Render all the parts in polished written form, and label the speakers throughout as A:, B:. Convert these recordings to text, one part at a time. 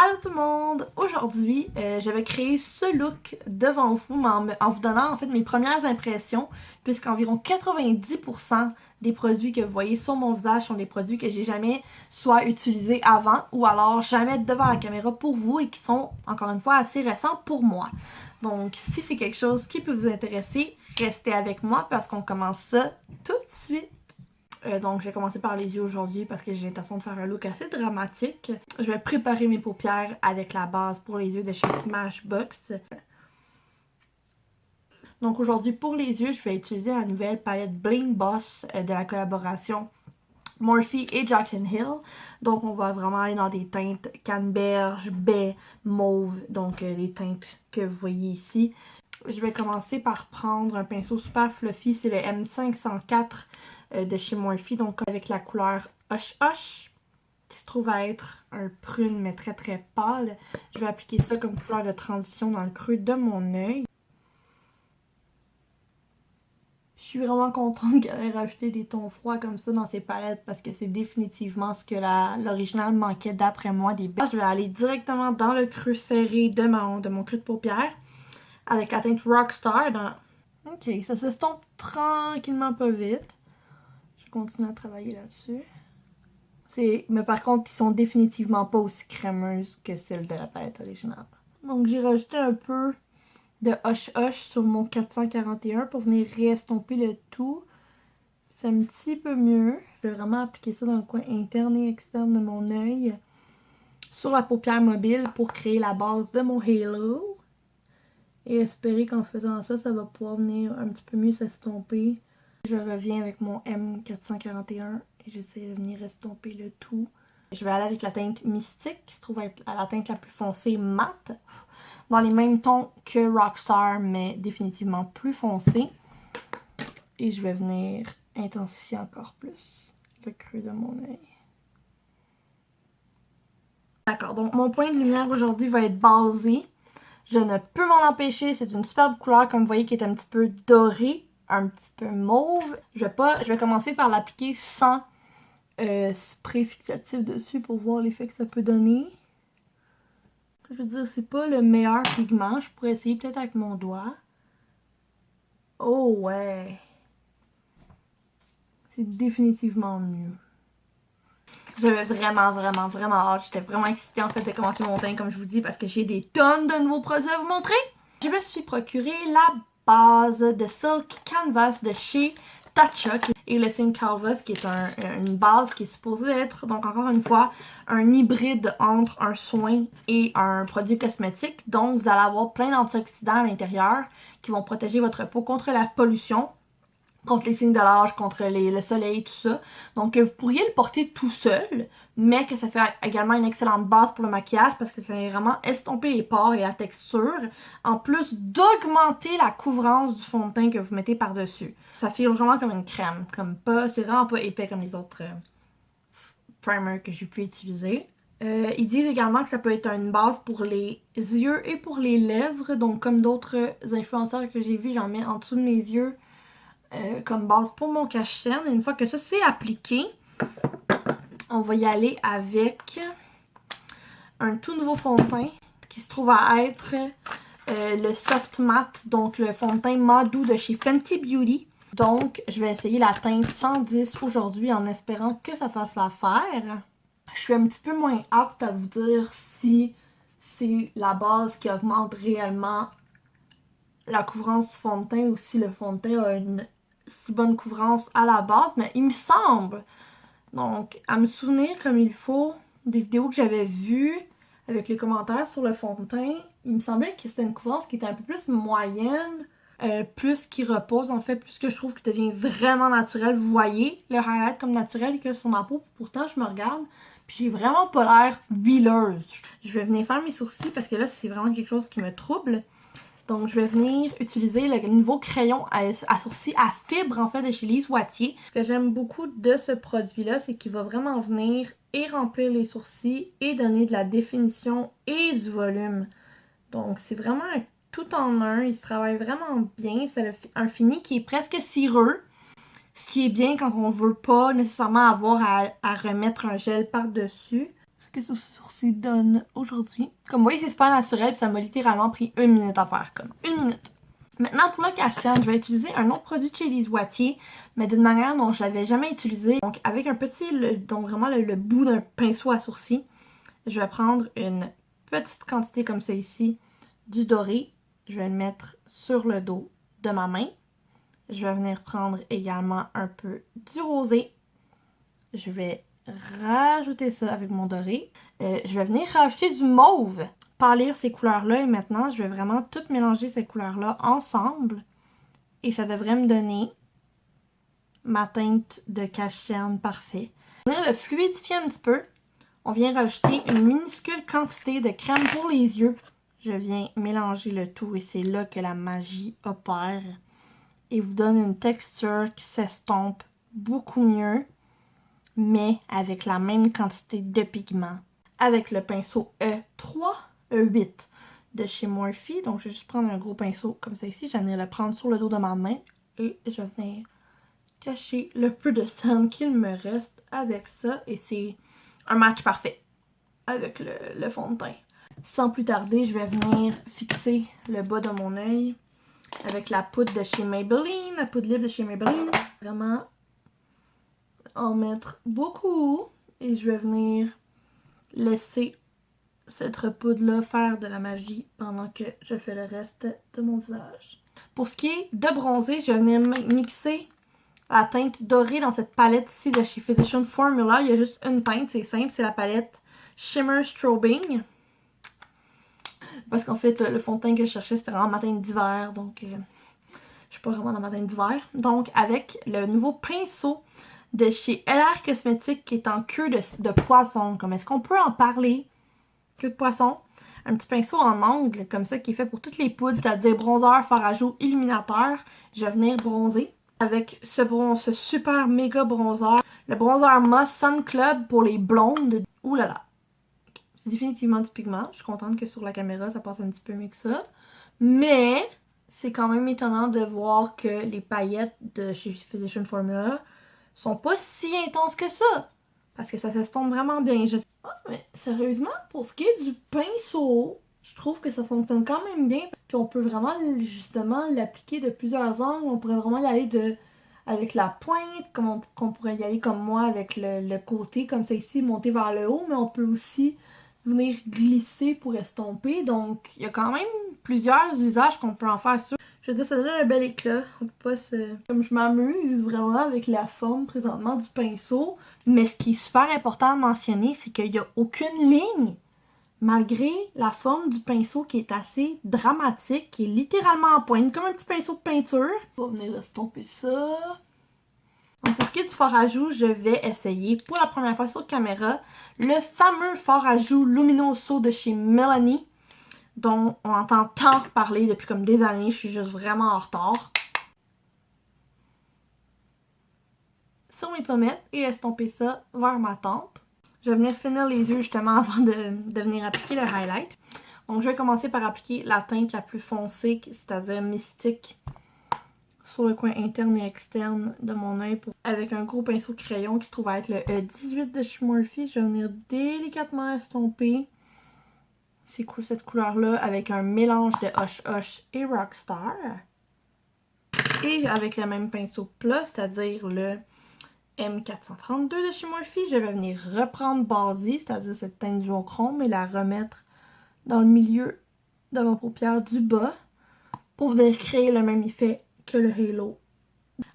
A: Allô tout le monde! Aujourd'hui, je vais créer ce look devant vous, mais en vous donnant en fait mes premières impressions, puisqu'environ 90% des produits que vous voyez sur mon visage sont des produits que j'ai jamais soit utilisés avant ou alors jamais devant la caméra pour vous et qui sont encore une fois assez récents pour moi. Donc si c'est quelque chose qui peut vous intéresser, restez avec moi parce qu'on commence ça tout de suite. Donc, je vais commencer par les yeux aujourd'hui parce que j'ai l'intention de faire un look assez dramatique. Je vais préparer mes paupières avec la base pour les yeux de chez Smashbox. Donc, aujourd'hui, pour les yeux, je vais utiliser la nouvelle palette Bling Boss de la collaboration Morphe et Jackson Hill. Donc, on va vraiment aller dans des teintes canneberge, baie, mauve. Donc, les teintes que vous voyez ici. Je vais commencer par prendre un pinceau super fluffy, c'est le M504 de chez Morphe, donc avec la couleur Hush Hush, qui se trouve à être un prune mais très très pâle. Je vais appliquer ça comme couleur de transition dans le creux de mon œil. Je suis vraiment contente qu'elle ait rajouté des tons froids comme ça dans ses palettes parce que c'est définitivement ce que l'original manquait d'après moi des bases. Je vais aller directement dans le creux serré de mon creux de paupière avec la teinte Rockstar dans... Ok, ça s'estompe tranquillement pas vite. Je continue à travailler là-dessus. Mais par contre, ils sont définitivement pas aussi crémeuses que celles de la palette originale. Donc j'ai rajouté un peu de Hush Hush sur mon 441 pour venir réestomper le tout. C'est un petit peu mieux. Je vais vraiment appliquer ça dans le coin interne et externe de mon œil. Sur la paupière mobile pour créer la base de mon halo. Et espérer qu'en faisant ça, ça va pouvoir venir un petit peu mieux s'estomper. Je reviens avec mon M441 et j'essaie de venir estomper le tout. Je vais aller avec la teinte Mystique, qui se trouve être la teinte la plus foncée mat, dans les mêmes tons que Rockstar, mais définitivement plus foncé. Et je vais venir intensifier encore plus le creux de mon œil. D'accord, donc mon point de lumière aujourd'hui va être basé. Je ne peux m'en empêcher, c'est une superbe couleur comme vous voyez qui est un petit peu dorée, un petit peu mauve. Je vais commencer par l'appliquer sans spray fixatif dessus pour voir l'effet que ça peut donner. Je veux dire, c'est pas le meilleur pigment, je pourrais essayer peut-être avec mon doigt. Oh ouais! C'est définitivement mieux. J'avais vraiment hâte. J'étais vraiment excitée en fait de commencer mon teint comme je vous dis parce que j'ai des tonnes de nouveaux produits à vous montrer. Je me suis procuré la base de Silk Canvas de chez Tatcha et le Silk Canvas qui est une base qui est supposée être donc encore une fois un hybride entre un soin et un produit cosmétique. Donc vous allez avoir plein d'antioxydants à l'intérieur qui vont protéger votre peau contre la pollution, contre les signes de l'âge, contre le soleil, tout ça. Donc vous pourriez le porter tout seul, mais que ça fait également une excellente base pour le maquillage parce que ça va vraiment estomper les pores et la texture, en plus d'augmenter la couvrance du fond de teint que vous mettez par-dessus. Ça fait vraiment comme une crème, c'est vraiment pas épais comme les autres primers que j'ai pu utiliser. Ils disent également que ça peut être une base pour les yeux et pour les lèvres, donc comme d'autres influenceurs que j'ai vus, j'en mets en dessous de mes yeux comme base pour mon cache-cerne. Une fois que ça c'est appliqué, on va y aller avec un tout nouveau fond de teint qui se trouve à être le Soft Matte, donc le fond de teint Madou de chez Fenty Beauty. Donc je vais essayer la teinte 110 aujourd'hui en espérant que ça fasse l'affaire. Je suis un petit peu moins apte à vous dire si c'est la base qui augmente réellement la couvrance du fond de teint ou si le fond de teint a une si bonne couvrance à la base, mais il me semble, donc à me souvenir comme il faut des vidéos que j'avais vues avec les commentaires sur le fond de teint, il me semblait que c'était une couvrance qui était un peu plus moyenne, plus qui repose en fait, plus que je trouve que devient vraiment naturel. Vous voyez le highlight comme naturel que sur ma peau, pourtant je me regarde puis j'ai vraiment pas l'air huileuse. Je vais venir faire mes sourcils parce que là c'est vraiment quelque chose qui me trouble. Donc, je vais venir utiliser le nouveau crayon à sourcils à fibre, en fait, de chez Lise Wattier. Ce que j'aime beaucoup de ce produit-là, c'est qu'il va vraiment venir et remplir les sourcils et donner de la définition et du volume. Donc, c'est vraiment un tout en un. Il se travaille vraiment bien. C'est un fini qui est presque cireux. Ce qui est bien quand on veut pas nécessairement avoir à remettre un gel par-dessus. ce que ce sourcil donne aujourd'hui. Comme vous voyez, c'est super naturel, ça m'a littéralement pris 1 minute à faire, comme 1 minute. Maintenant, pour le cache-cerne, je vais utiliser un autre produit de chez Lise Wattier, mais d'une manière dont je l'avais jamais utilisé. Donc, avec un petit, donc vraiment le bout d'un pinceau à sourcils, je vais prendre une petite quantité comme ça ici du doré. Je vais le mettre sur le dos de ma main. Je vais venir prendre également un peu du rosé. Je vais rajouter ça avec mon doré. Je vais venir rajouter du mauve. Pâlir ces couleurs-là et maintenant, je vais vraiment tout mélanger ces couleurs-là ensemble. Et ça devrait me donner ma teinte de cache-cerne parfait. On vient le fluidifier un petit peu. On vient rajouter une minuscule quantité de crème pour les yeux. Je viens mélanger le tout et c'est là que la magie opère. Et vous donne une texture qui s'estompe beaucoup mieux, mais avec la même quantité de pigment. Avec le pinceau E3, E8 de chez Morphe. Donc, je vais juste prendre un gros pinceau comme ça ici. Je vais venir le prendre sur le dos de ma main et je vais venir cacher le peu de cerne qu'il me reste avec ça. Et c'est un match parfait avec le fond de teint. Sans plus tarder, je vais venir fixer le bas de mon œil avec la poudre de chez Maybelline, la poudre libre de chez Maybelline. Vraiment en mettre beaucoup et je vais venir laisser cette poudre-là faire de la magie pendant que je fais le reste de mon visage. Pour ce qui est de bronzer, je vais venir mixer la teinte dorée dans cette palette ici de chez Physicians Formula. Il y a juste une teinte, c'est simple, c'est la palette Shimmer Strobing. Parce qu'en fait, le fond de teint que je cherchais, c'était vraiment ma teinte d'hiver, donc je suis pas vraiment dans ma teinte d'hiver. Donc, avec le nouveau pinceau de chez LR Cosmetics qui est en queue de poisson. Comme est-ce qu'on peut en parler? Queue de poisson. Un petit pinceau en angle comme ça qui est fait pour toutes les poudres, c'est-à-dire bronzeur, fard à joues, illuminateur. Je vais venir bronzer avec ce super méga bronzer. Le bronzer Moss Sun Club pour les blondes. Ouh là là. C'est définitivement du pigment. Je suis contente que sur la caméra ça passe un petit peu mieux que ça. Mais c'est quand même étonnant de voir que les paillettes de chez Physicians Formula sont pas si intenses que ça. Parce que ça s'estompe vraiment bien. Mais sérieusement, pour ce qui est du pinceau, je trouve que ça fonctionne quand même bien. Puis on peut vraiment justement l'appliquer de plusieurs angles. On pourrait vraiment y aller avec la pointe, comme qu'on pourrait y aller comme moi avec le côté comme ça ici, monter vers le haut. Mais on peut aussi venir glisser pour estomper. Donc il y a quand même plusieurs usages qu'on peut en faire sur. Je veux dire, ça donne un bel éclat. On peut pas se... Comme je m'amuse vraiment avec la forme présentement du pinceau. Mais ce qui est super important à mentionner, c'est qu'il n'y a aucune ligne. Malgré la forme du pinceau qui est assez dramatique, qui est littéralement en pointe, comme un petit pinceau de peinture. On va venir estomper ça. Donc pour ce qui est du fard à joues, je vais essayer pour la première fois sur caméra le fameux fard à joues Luminoso de chez Milani, dont on entend tant parler depuis comme des années. Je suis juste vraiment en retard. Sur mes pommettes et estomper ça vers ma tempe. Je vais venir finir les yeux justement avant de venir appliquer le highlight. Donc je vais commencer par appliquer la teinte la plus foncée, c'est-à-dire mystique, sur le coin interne et externe de mon œil avec un gros pinceau crayon qui se trouve à être le E18 de chez Morphe. Je vais venir délicatement estomper cette couleur-là avec un mélange de Hush Hush et Rockstar. Et avec le même pinceau plat, c'est-à-dire le M432 de chez Morphe, je vais venir reprendre Basi, c'est-à-dire cette teinte duochrome, et la remettre dans le milieu de ma paupière du bas pour venir créer le même effet que le halo.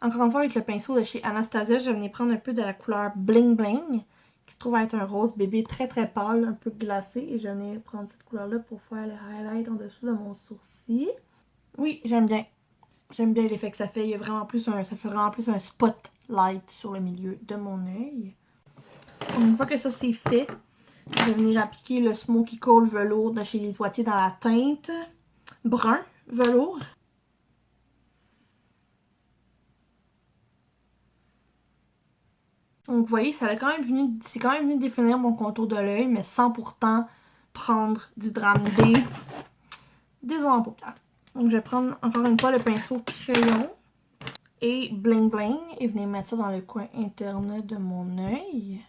A: Encore une fois, avec le pinceau de chez Anastasia, je vais venir prendre un peu de la couleur Bling Bling, qui se trouve être un rose bébé très très pâle, un peu glacé, et je vais venir prendre cette couleur-là pour faire le highlight en dessous de mon sourcil. Oui, j'aime bien. J'aime bien l'effet que ça fait. Il y a vraiment plus ça fait vraiment plus un spotlight sur le milieu de mon œil. Une fois que ça c'est fait, je vais venir appliquer le Smoky Kohl velours de chez Lise Wattier dans la teinte brun velours. Donc vous voyez, c'est quand même venu définir mon contour de l'œil, mais sans pourtant prendre du drame des ondes en paupières. Donc je vais prendre encore une fois le pinceau crayon et Bling Bling et venir mettre ça dans le coin interne de mon œil.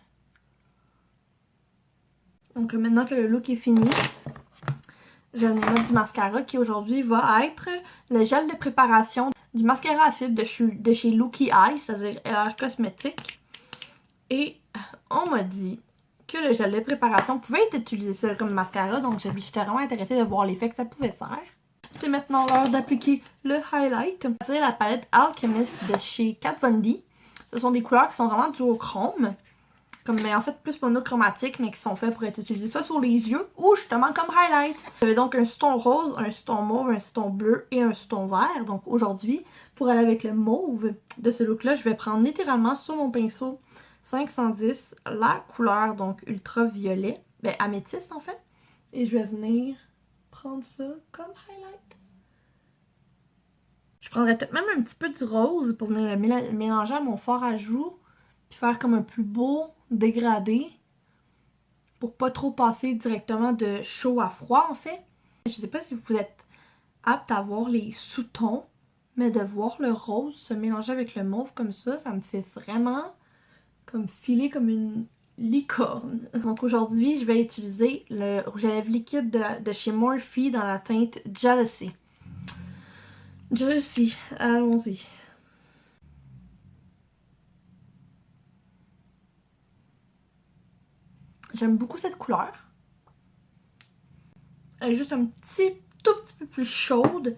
A: Donc maintenant que le look est fini, je vais venir mettre du mascara qui aujourd'hui va être le gel de préparation du mascara à fibres de chez Looky Eye, c'est-à-dire LR Cosmétique. Et on m'a dit que le gel de préparation pouvait être utilisé seul comme mascara, donc j'étais vraiment intéressée de voir l'effet que ça pouvait faire. C'est maintenant l'heure d'appliquer le highlight. C'est la palette Alchemist de chez Kat Von D. Ce sont des couleurs qui sont vraiment duochrome, mais en fait plus monochromatiques, mais qui sont faits pour être utilisés soit sur les yeux ou justement comme highlight. J'avais donc un sous-ton rose, un sous-ton mauve, un sous-ton bleu et un sous-ton vert. Donc aujourd'hui, pour aller avec le mauve de ce look-là, je vais prendre littéralement sur mon pinceau 510 la couleur donc ultraviolet, améthyste en fait, et je vais venir prendre ça comme highlight. Je prendrais peut-être même un petit peu du rose pour venir le mélanger à mon fard à joues, puis faire comme un plus beau dégradé pour pas trop passer directement de chaud à froid en fait. Je sais pas si vous êtes apte à voir les sous-tons, mais de voir le rose se mélanger avec le mauve comme ça me fait vraiment comme filer comme une licorne. Donc aujourd'hui, je vais utiliser le rouge à lèvres liquide de chez Morphe dans la teinte Jealousy. Jealousy, allons-y. J'aime beaucoup cette couleur. Elle est juste un tout petit peu plus chaude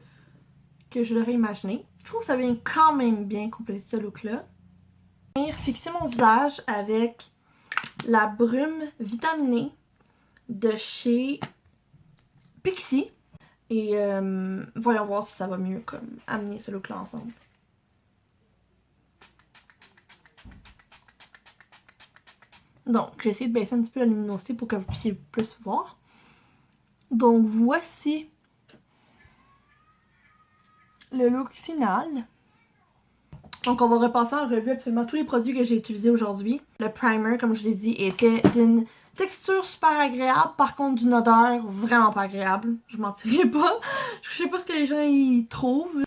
A: que je l'aurais imaginé. Je trouve que ça vient quand même bien compléter ce look-là. Je vais fixer mon visage avec la brume vitaminée de chez Pixi. Et voyons voir si ça va mieux comme amener ce look-là ensemble. Donc, j'ai essayé de baisser un petit peu la luminosité pour que vous puissiez plus voir. Donc, voici le look final. Donc, on va repasser en revue absolument tous les produits que j'ai utilisés aujourd'hui. Le primer, comme je vous ai dit, était d'une texture super agréable. Par contre, d'une odeur vraiment pas agréable. Je mentirais pas. Je sais pas ce que les gens y trouvent.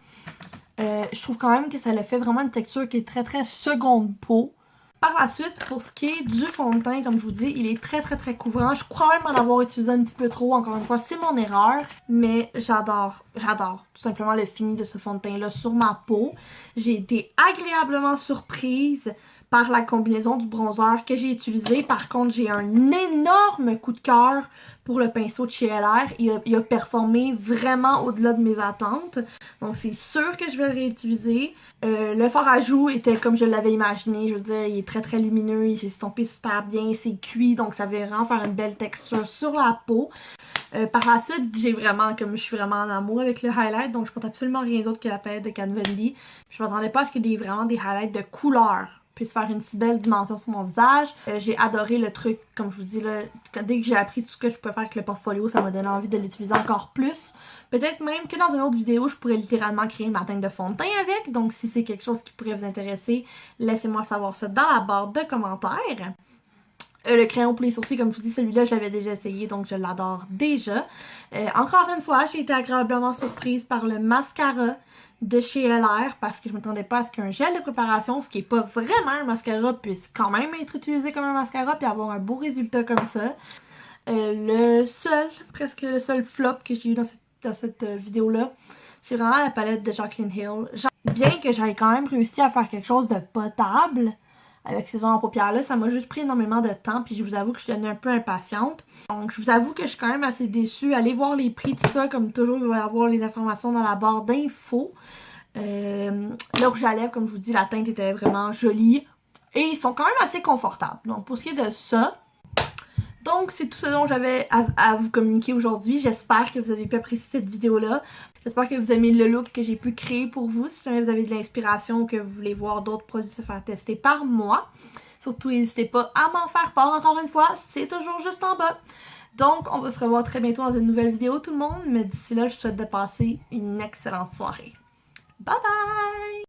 A: Je trouve quand même que ça le fait vraiment une texture qui est très très seconde peau. Par la suite, pour ce qui est du fond de teint, comme je vous dis, il est très couvrant. Je crois même en avoir utilisé un petit peu trop, encore une fois, c'est mon erreur. Mais j'adore tout simplement le fini de ce fond de teint-là sur ma peau. J'ai été agréablement surprise par la combinaison du bronzer que j'ai utilisé. Par contre, j'ai un énorme coup de cœur pour le pinceau de chez LR. Il a performé vraiment au-delà de mes attentes. Donc c'est sûr que je vais le réutiliser. Le fard à joues était comme je l'avais imaginé. Je veux dire, il est très lumineux, il s'est estompé super bien, c'est cuit. Donc ça va vraiment faire une belle texture sur la peau. Par la suite, je suis vraiment en amour avec le highlight. Donc je porte absolument rien d'autre que la palette de Kat Von D. Je m'attendais pas à ce qu'il y ait vraiment des highlights de couleur puisse faire une si belle dimension sur mon visage. J'ai adoré le truc, comme je vous dis là, dès que j'ai appris tout ce que je peux faire avec le portfolio, ça m'a donné envie de l'utiliser encore plus. Peut-être même que dans une autre vidéo, je pourrais littéralement créer ma teinte de fond de teint avec. Donc si c'est quelque chose qui pourrait vous intéresser, laissez-moi savoir ça dans la barre de commentaires. Le crayon pour les sourcils, comme je vous dis, celui-là, je l'avais déjà essayé, donc je l'adore déjà. Encore une fois, j'ai été agréablement surprise par le mascara de chez LR parce que je ne m'attendais pas à ce qu'un gel de préparation, ce qui n'est pas vraiment un mascara, puisse quand même être utilisé comme un mascara puis avoir un beau résultat comme ça. Presque le seul flop que j'ai eu dans cette vidéo-là, c'est vraiment la palette de Jaclyn Hill. Bien que j'aille quand même réussi à faire quelque chose de potable avec ces ongles en paupières-là, ça m'a juste pris énormément de temps, puis je vous avoue que je suis devenue un peu impatiente. Donc je vous avoue que je suis quand même assez déçue. Allez voir les prix, tout ça, comme toujours, il va y avoir les informations dans la barre d'infos. Le rouge à lèvres, comme je vous dis, la teinte était vraiment jolie. Et ils sont quand même assez confortables. Donc pour ce qui est de ça, donc c'est tout ce dont j'avais à vous communiquer aujourd'hui. J'espère que vous avez pu apprécier cette vidéo-là. J'espère que vous aimez le look que j'ai pu créer pour vous. Si jamais vous avez de l'inspiration ou que vous voulez voir d'autres produits se faire tester par moi, surtout n'hésitez pas à m'en faire part encore une fois. C'est toujours juste en bas. Donc on va se revoir très bientôt dans une nouvelle vidéo tout le monde. Mais d'ici là, je vous souhaite de passer une excellente soirée. Bye bye!